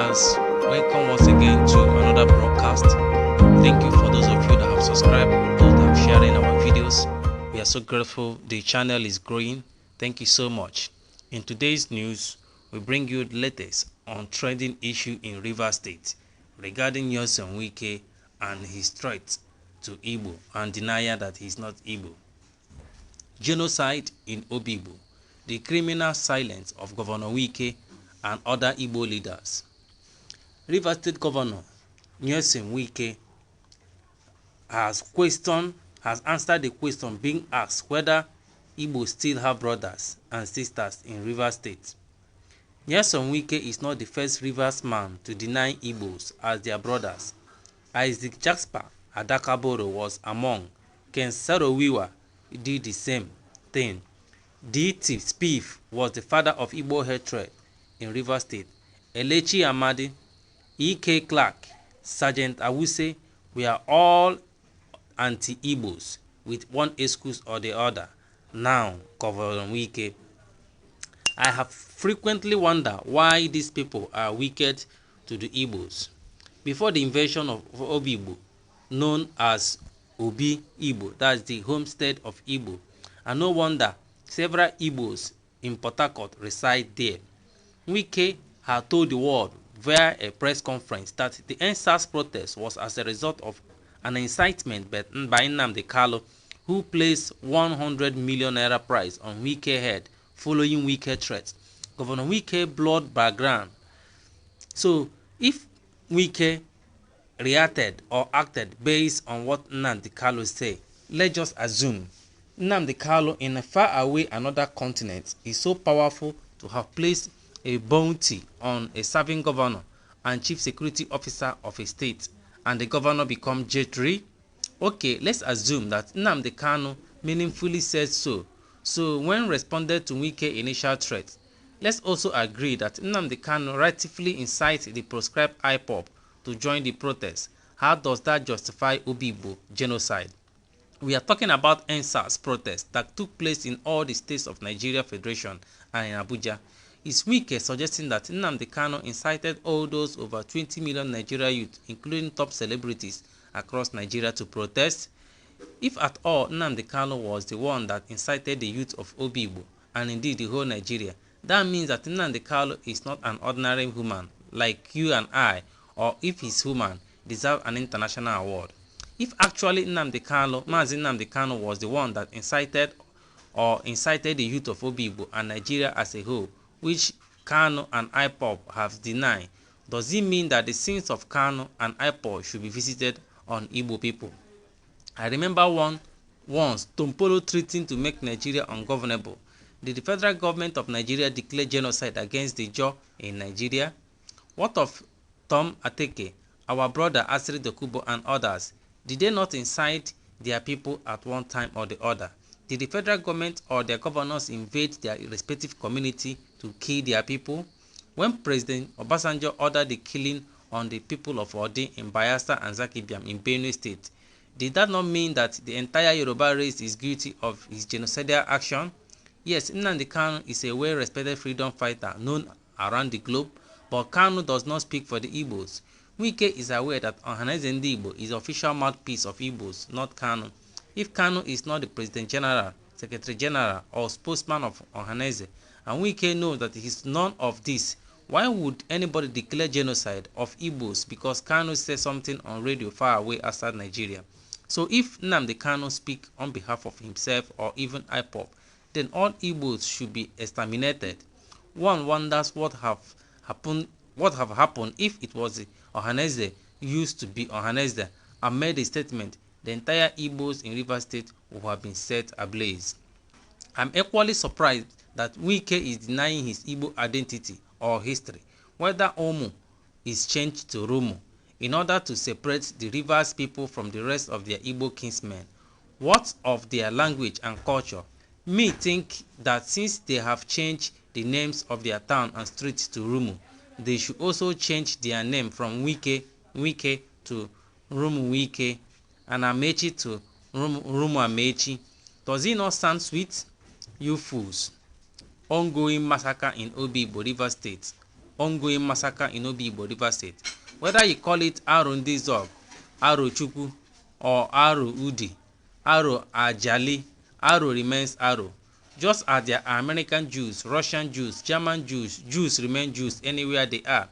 viewers, welcome once again to another broadcast. Thank you for those of you that have subscribed, those that have sharing our videos. We are so grateful. The channel is growing. Thank you so much. In today's news, we bring you the latest on trending issue in Rivers State regarding Wike and his threat to Igbo and denial that he is not Igbo. Genocide in Obigbo, the criminal silence of Governor Wike and other Igbo leaders. Rivers State Governor Wike has answered the question being asked whether Igbo still have brothers and sisters in Rivers State. Wike is not the first Rivers man to deny Igbos as their brothers. Isaac Jasper Adakaboro was among. Ken Sarowiwa did the same thing. D.T. Spieth was the father of Igbo hatred in Rivers State. Elechi Amadi, E.K. Clark, Sergeant Awuse were all anti-Igbos with one excuse or the other. Now, Governor Wike. I have frequently wondered why these people are wicked to the Igbos. Before the invasion of Obigbo, known as Obi Igbo, that's the homestead of Igbo, and no wonder several Igbos in Port Harcourt reside there. Wike had told the world via a press conference that the NSAS protest was as a result of an incitement by Nnamdi Kanu, who placed 100 million naira prize on Wike's head following Wike threats. Governor Wike blood background. So if Wike reacted or acted based on what Nnamdi Kanu said, let's just assume Nnamdi Kanu in a far away another continent is so powerful to have placed a bounty on a serving governor and chief security officer of a state, and the governor become J3. Okay, let's assume that Nnamdi Kanu meaningfully said so. So when responded to Wike's initial threat, let's also agree that Nnamdi Kanu rightfully incited the proscribed IPOB to join the protest. How does that justify Obigbo genocide? We are talking about NSAS protests that took place in all the states of Nigeria Federation and in Abuja. Is Wike suggesting that Nnamdi Kanu incited all those over 20 million Nigeria youth, including top celebrities across Nigeria, to protest? If at all Nnamdi Kanu was the one that incited the youth of Obigbo and indeed the whole Nigeria, that means that Nnamdi Kanu is not an ordinary human like you and I, or if he's human, deserve an international award. If actually Mazi Nnamdi Kanu was the one that incited the youth of Obigbo and Nigeria as a whole, which Kanu and IPOB have denied, does it mean that the sins of Kanu and IPOB should be visited on Igbo people? I remember once Tompolo threatening to make Nigeria ungovernable. Did the federal government of Nigeria declare genocide against the Jaw in Nigeria? What of Tom Ateke, our brother Asri Dokubo and others? Did they not incite their people at one time or the other? Did the federal government or their governors invade their respective community to kill their people? When President Obasanjo ordered the killing on the people of Odi in Bayelsa and Zakibiam in Benue State, did that not mean that the entire Yoruba race is guilty of his genocidal action? Yes, Nnamdi Kanu is a well-respected freedom fighter known around the globe, but Kanu does not speak for the Igbos. Wike is aware that Ohaneze Ndi Igbo is the official mouthpiece of Igbos, not Kanu. If Kanu is not the President General, Secretary General, or spokesman of Ohaneze, and Wike knows that he is none of this, why would anybody declare genocide of Igbos because Kanu said something on radio far away outside Nigeria? So if Nnamdi Kanu speaks on behalf of himself or even IPOB, then all Igbos should be exterminated. One wonders what have happened if it was Ohaneze used to be Ohaneze and made a statement. The entire Igbos in Rivers State would have been set ablaze. I'm equally surprised that Wike is denying his Igbo identity or history, whether Omu is changed to Romo, in order to separate the Rivers people from the rest of their Igbo kinsmen. What of their language and culture? Me think that since they have changed the names of their town and streets to Rumu, they should also change their name from Wike to Rumu Wike and Amechi to Rumu Amechi. Does it not sound sweet? You fools. Ongoing massacre in Obigbo, Rivers State. ongoing massacre in Igbo, River State. Whether you call it Aro Ndizog, Aro Chukwu, or Aro Udi, Aro Ajali, Aro remains Aro. Just as there are American Jews, Russian Jews, German Jews, Jews remain Jews anywhere they are.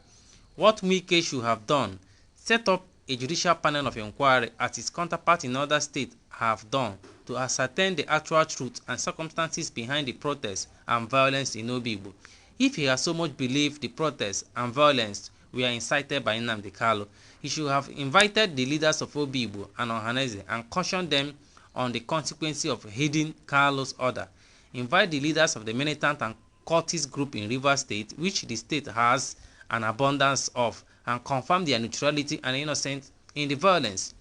What Wike should have done, set up a judicial panel of inquiry as its counterparts in other states have done to ascertain the actual truth and circumstances behind the protests and violence in Igbo. If he has so much believed the protests and violence were incited by Nnamdi Kanu, he should have invited the leaders of Igbo and Ohaneze and cautioned them on the consequences of heeding Kanu's order. Invite the leaders of the militant and cultist group in Rivers State, which the state has an abundance of, and confirm their neutrality and innocence in the violence.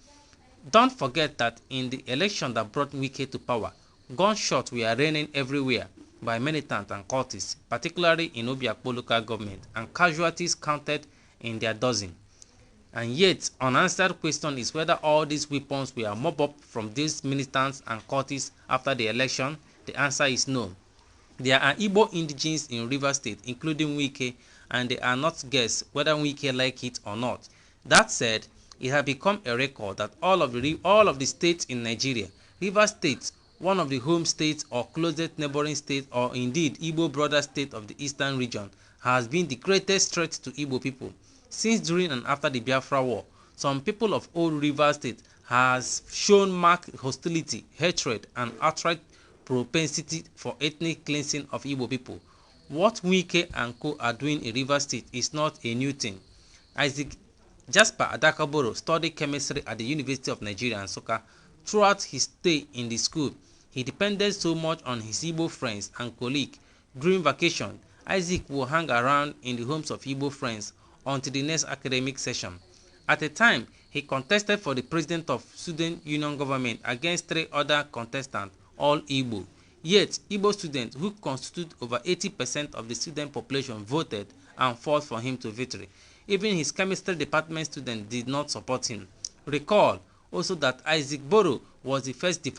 Don't forget that in the election that brought Wike to power, gunshots were raining everywhere by militants and cultists, particularly in Obiakpo local government, and casualties counted in their dozen. And yet, unanswered question is whether all these weapons were mobbed up from these militants and cultists after the election. The answer is no. There are Igbo indigenes in Rivers State, including Wike, and they are not guessed whether Wike like it or not. That said, it has become a record that all of the states in Nigeria, Rivers State, one of the home states or closest neighboring state, or indeed Igbo brother state of the eastern region, has been the greatest threat to Igbo people. Since during and after the Biafra War, some people of old Rivers State has shown marked hostility, hatred, and outright propensity for ethnic cleansing of Igbo people. What Wike and co are doing in Rivers State is not a new thing. Isaac Jasper Adakaboro studied chemistry at the University of Nigeria and Nsukka. Throughout his stay in the school, he depended so much on his Igbo friends and colleagues. During vacation, Isaac will hang around in the homes of Igbo friends until the next academic session. At a time, he contested for the president of Student Union government against 3 other contestants, all Igbo. Yet, Igbo students, who constitute over 80% of the student population, voted and fought for him to victory. Even his chemistry department students did not support him. Recall also that Isaac Boro was the first de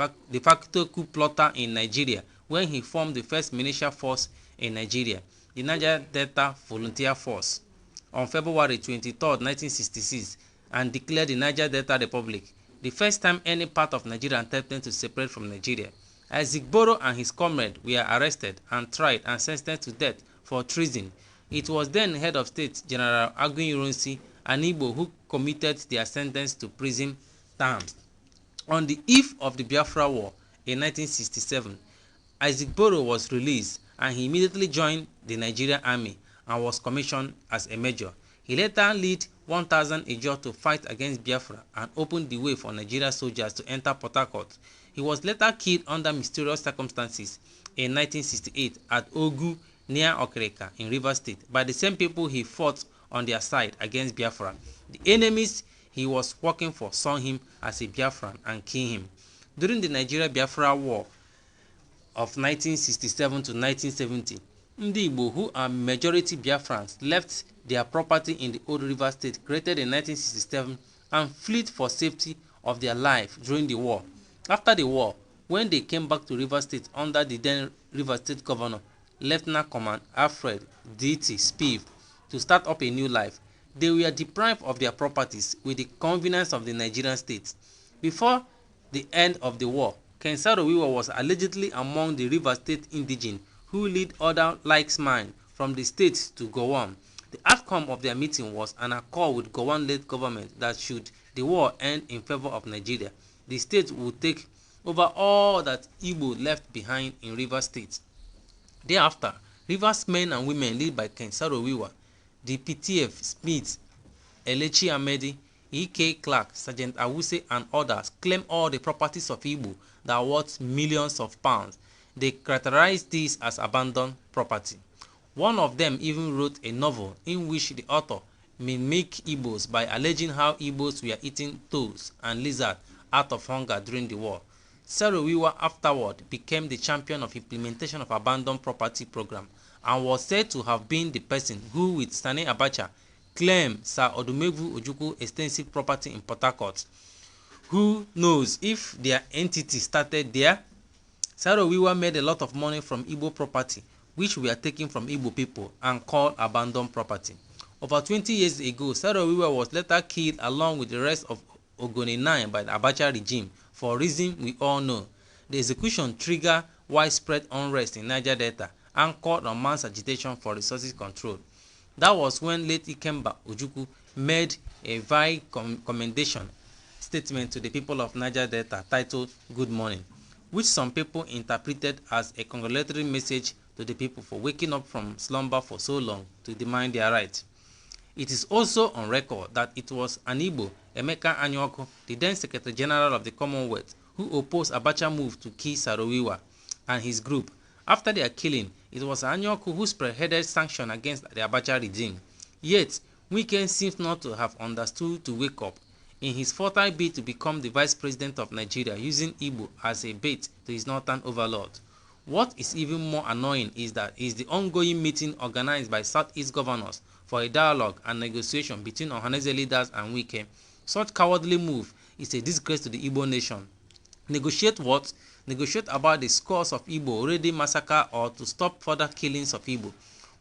facto coup plotter in Nigeria when he formed the first militia force in Nigeria, the Niger Delta Volunteer Force, on February 23, 1966, and declared the Niger Delta Republic, the first time any part of Nigeria attempted to separate from Nigeria. Isaac Boro and his comrade were arrested and tried and sentenced to death for treason. It was then head of state General Aguiyi-Ironsi, an Igbo, who committed their sentence to prison terms. On the eve of the Biafra War in 1967, Isaac Boro was released and he immediately joined the Nigerian army and was commissioned as a major. He later led 1,000 Ijaw to fight against Biafra and opened the way for Nigerian soldiers to enter Port Harcourt. He was later killed under mysterious circumstances in 1968 at Ogu, near Okereka in Rivers State, by the same people he fought on their side against Biafra. The enemies he was working for saw him as a Biafran and killed him. During the Nigeria-Biafra War of 1967 to 1970, Ndi Igbo, who are majority Biafrans, left their property in the old Rivers State created in 1967 and fled for safety of their life during the war. After the war, when they came back to Rivers State under the then Rivers State Governor, Lieutenant Commander Alfred D.T. Spiv, to start up a new life, they were deprived of their properties with the convenience of the Nigerian state. Before the end of the war, Kensaro Wiwa was allegedly among the Rivers State indigenes who led other like mine from the state to Gowon. The outcome of their meeting was an accord with Gowon-led government that should the war end in favor of Nigeria, the state would take over all that Igbo left behind in Rivers State. Thereafter, Rivers men and women led by Kensaro Wiwa, the PTF Smith, Elechi Amedi, E.K. Clark, Sergeant Awuse, and others claim all the properties of Igbo that are worth millions of pounds. They characterized this as abandoned property. One of them even wrote a novel in which the author mimicked Igbos by alleging how Igbos were eating toads and lizards out of hunger during the war. Serowiwa afterward became the champion of implementation of abandoned property program and was said to have been the person who, with Sani Abacha, claimed Sir Odumegwu Ojukwu extensive property in Port Harcourt. Who knows if their entity started there? Serowiwa made a lot of money from Igbo property, which were taken from Igbo people and called abandoned property. Over 20 years ago, Sarowiwa was later killed along with the rest of Ogoni 9 by the Abacha regime for reasons we all know. The execution triggered widespread unrest in Niger Delta, anchored on mass agitation for resources control. That was when late Ikemba Ojukwu made a very commendation statement to the people of Niger Delta titled Good Morning, which some people interpreted as a congratulatory message to the people for waking up from slumber for so long to demand their rights. It is also on record that it was an Igbo, Emeka Anyaoku, the then Secretary General of the Commonwealth, who opposed Abacha's move to kill Sarowiwa and his group. After their killing, it was Anyaoku who spearheaded sanctions against the Abacha regime. Yet, Wike seems not to have understood to wake up. In his futile bid to become the Vice President of Nigeria, using Igbo as a bait to his northern overlord. What is even more annoying is the ongoing meeting organized by Southeast governors for a dialogue and negotiation between Ohanese leaders and Wike. Such cowardly move is a disgrace to the Igbo nation. Negotiate what? Negotiate about the scores of Igbo already massacred or to stop further killings of Igbo.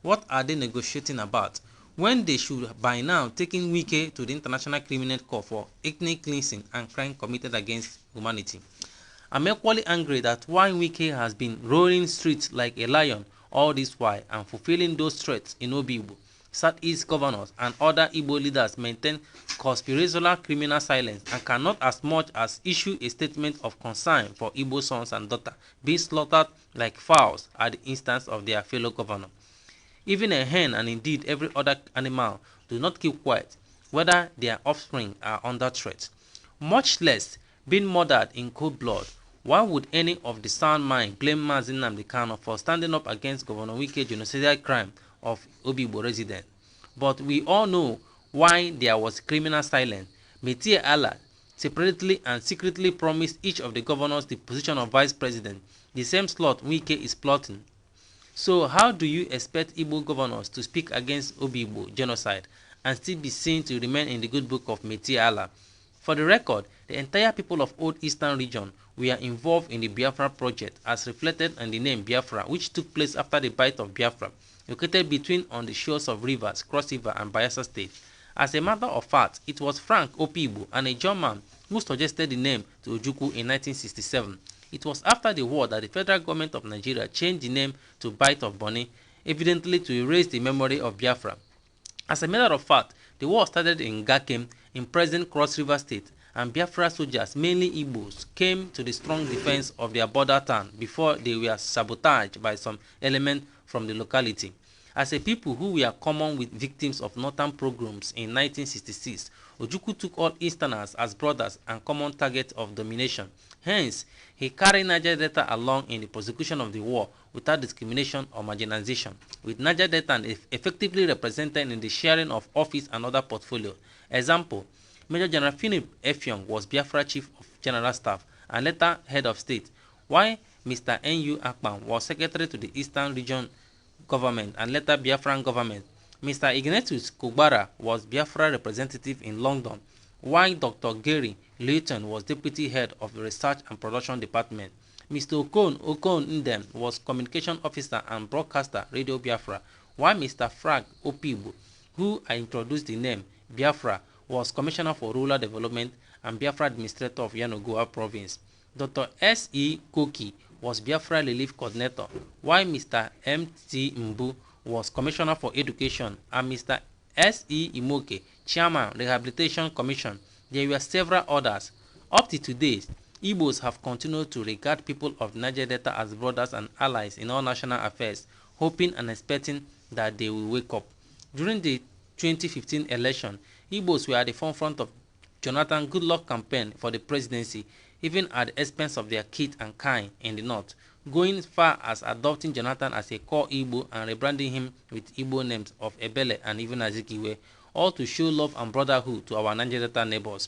What are they negotiating about? When they should by now taking Wike to the International Criminal Court for ethnic cleansing and crime committed against humanity. I'm equally angry that while Wike has been roaring streets like a lion all this while and fulfilling those threats in Igbo, Southeast governors and other Igbo leaders maintain conspiratorial criminal silence and cannot as much as issue a statement of concern for Igbo sons and daughters being slaughtered like fowls at the instance of their fellow governor. Even a hen and indeed every other animal do not keep quiet, whether their offspring are under threat, much less being murdered in cold blood. Why would any of the sound mind blame Mazi Nnamdi Kanu for standing up against Governor Wike's genocidal crime of Obigbo residents? But we all know why there was criminal silence. Metie Allah separately and secretly promised each of the governors the position of vice president, the same slot Wike is plotting. So how do you expect Igbo governors to speak against Obigbo genocide and still be seen to remain in the good book of Metie Allah? For the record, the entire people of Old Eastern region were involved in the Biafra project as reflected in the name Biafra, which took place after the Bight of Biafra, located between on the shores of rivers, Cross River and Bayelsa State. As a matter of fact, it was Frank Opigbo, and a German, who suggested the name to Ojukwu in 1967. It was after the war that the federal government of Nigeria changed the name to Bight of Bonny, evidently to erase the memory of Biafra. As a matter of fact, the war started in Gakem in present Cross River State, and Biafra soldiers, mainly Igbos, came to the strong defense of their border town before they were sabotaged by some element from the locality. As a people who were common with victims of northern pogroms in 1966, Ojukwu took all Easterners as brothers and common targets of domination. Hence, he carried Niger Delta along in the prosecution of the war without discrimination or marginalization, with Niger Delta effectively represented in the sharing of office and other portfolios. Example, Major General Philip Effiong was Biafra Chief of General Staff and later Head of State, while Mr. N.U. Akpan was Secretary to the Eastern Region Government and later Biafran Government. Mr. Ignatius Kugbara was Biafra representative in London, while Dr. Gary Layton was Deputy Head of the Research and Production Department. Mr. Okon Ndem was Communication Officer and Broadcaster, Radio Biafra, while Mr. Frank Opigbo, who I introduced the name Biafra, was Commissioner for Rural Development and Biafra Administrator of Yanogoa Province. Dr. S.E. Koki was Biafra Relief Coordinator, while Mr. M.T. Mbu was Commissioner for Education and Mr. S.E. Imoke, Chairman, Rehabilitation Commission. There were several others. Up to today, Igbos have continued to regard people of Niger Delta as brothers and allies in all national affairs, hoping and expecting that they will wake up. During the 2015 election, Igbos were at the forefront of Jonathan Goodluck campaign for the presidency, even at the expense of their kith and kind in the north, going far as adopting Jonathan as a core Igbo and rebranding him with Igbo names of Ebele and even Azikiwe, all to show love and brotherhood to our Niger Delta neighbors.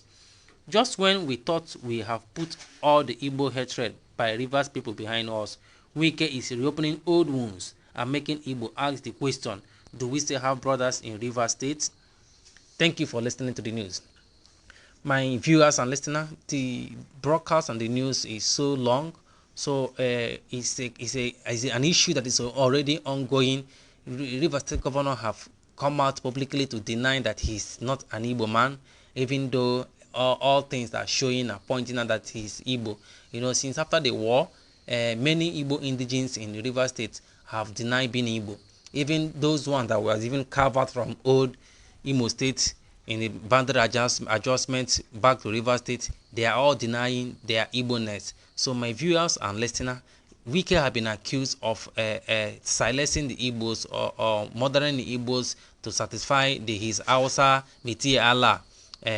Just when we thought we have put all the Igbo hatred by Rivers people behind us, Wike is reopening old wounds and making Igbo ask the question, do we still have brothers in Rivers State? Thank you for listening to the news. My viewers and listeners, the broadcast and the news is so long, So it's an issue that is already ongoing. Rivers State governor have come out publicly to deny that he's not an Igbo man, even though all things are showing are pointing out that he's Igbo. Since after the war, many Igbo indigenes in Rivers State have denied being Igbo. Even those ones that was even carved out from old Imo State in the boundary adjustment back to Rivers State, they are all denying their Igbo-ness. So my viewers and listeners, Wike have been accused of silencing the Igbos or murdering the Igbos to satisfy his Hausa Miti Allah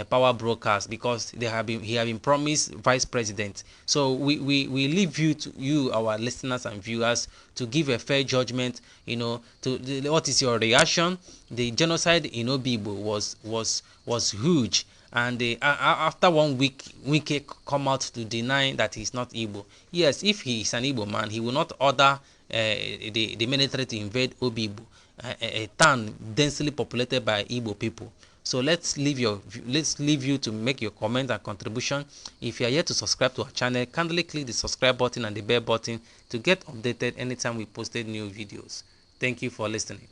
power brokers, because he have been promised vice president. So we leave you our listeners and viewers to give a fair judgment. What is your reaction? The genocide in Obibo was huge, and after 1 week, Wike come out to deny that he's not Igbo. Yes, if he is an Igbo man, he will not order the military to invade Obibo, a town densely populated by Igbo people. So let's leave you to make your comment and contribution. If you are yet to subscribe to our channel, kindly click the subscribe button and the bell button to get updated anytime we posted new videos. Thank you for listening.